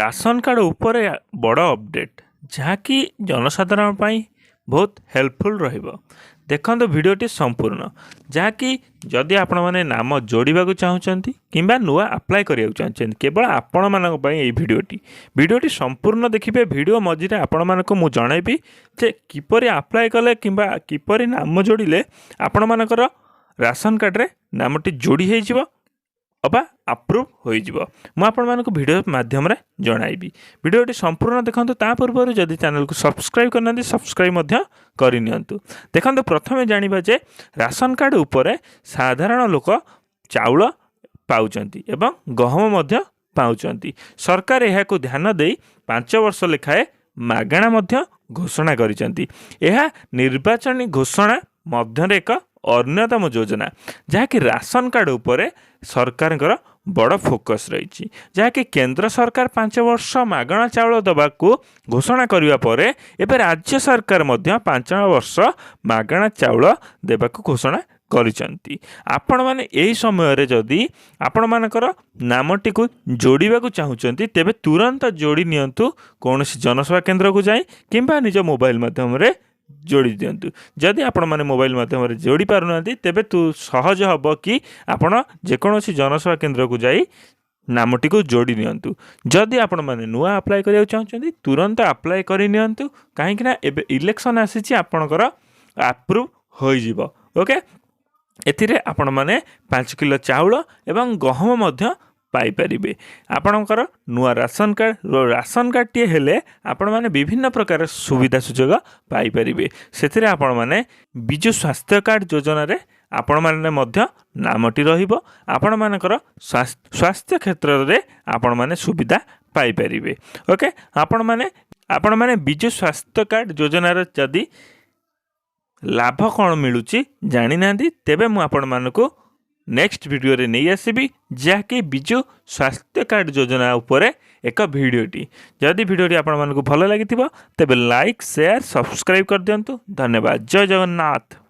Ration card उपरे बड़ update जहाँकि जनसाधारण पाई बहुत हेल्पफुल रहिबो। देखो भिडियोटी संपूर्ण जहाँकि जदि आपण मैंने नाम जोड़ा चाहूँगी किंबा नुआ अप्लाई करिया चाहते केवल आपण मानक पई एई भिडियोटी संपूर्ण देखिए। भिडियो मझिरे आपण मानक मु जनइबी जे किपरि अप्लाई कले किंबा किपरि नाम जोड़िले आपण मानकर राशन कार्ड रे नामटी जोड़ी हो जिवो अबा अप्रूव हो जिवो। मु आपण मानक भिडियो माध्यम रे जणाइबी। भिडियोटी संपूर्ण देखंतु। ता पूर्व जदि चैनल को सब्सक्राइब करना सब्सक्राइब मध्य करनियंतु। देखंतु प्रथमे जानिबा जे राशन कार्ड उपरे साधारण लोक चाउल पाउचंती एवं गहम मध्य पाउचंती। सरकार एहाकु ध्यान देई 5 वर्ष लेखाए मागणा मध्य घोषणा करिसंती। एहा निर्वाचनी घोषणा मध्य एक अन्यतम योजना जहाँकि राशन कार्ड उपरे सरकार बड़ फोकस रही। जहाँकि केंद्र सरकार 5 वर्ष मागणा चाउल दबाकू घोषणा करिवा परे एबे राज्य सरकार मध्य 5 वर्ष मागणा चाउल देबाकू घोषणा करिसंती। आपण माने एही समय रे जदी आपण मानकर नामटी को जोड़िबा को चाहुचंती तेबे तुरंत जोड़ी नियंतु। कोनोसी जनसेवा केंद्र को जाई किंबा निज मोबाइल माध्यम रे जोड़ी दिंतु। जदि आपण माने मोबाइल माध्यम रे जोड़ी पारुना तेबे तू सहज हब कि आपण जेकोसी जनसेवा केंद्र को जाई नामटी को जोड़ी नियंतु। जदि आपण माने नुआ अप्लाई करिया चाहछंती तुरंत अप्लाई करि नियंतु काहे कि ना एबे इलेक्शन आसीची आपणकर अप्रूव होई जिवो। ओके एथिरे आपण माने 5 किलो चाउल एवं गहम मध्य पाई परिबे। आपणकर नुआ राशन कार्ड टी हेले आपण माने विभिन्न प्रकार सुविधा सुजोग पाई परिबे। सेथिरे आपण माने बिजु स्वास्थ्य कार्ड योजना रे आपण माने मध्य नामटी रहिबो। आपण मानकर स्वास्थ्य क्षेत्र रे आपण माने सुविधा पाई परिबे। ओके आपण माने बिजु स्वास्थ्य कार्ड योजना रे जदी लाभ कौन मिलूची जानी नांदी तेबे मु आपण मानकु नेक्स्ट वीडियो रे नहीं आसबि जहाँकि बिजु स्वास्थ्य कार्ड योजना उपरे एक भिडियोटी। जदि भिडियोटी आपण मानकु भल लागिथिबो तेबे लाइक शेयर सब्सक्राइब कर दियंतु। धन्यवाद। जय जगन्नाथ।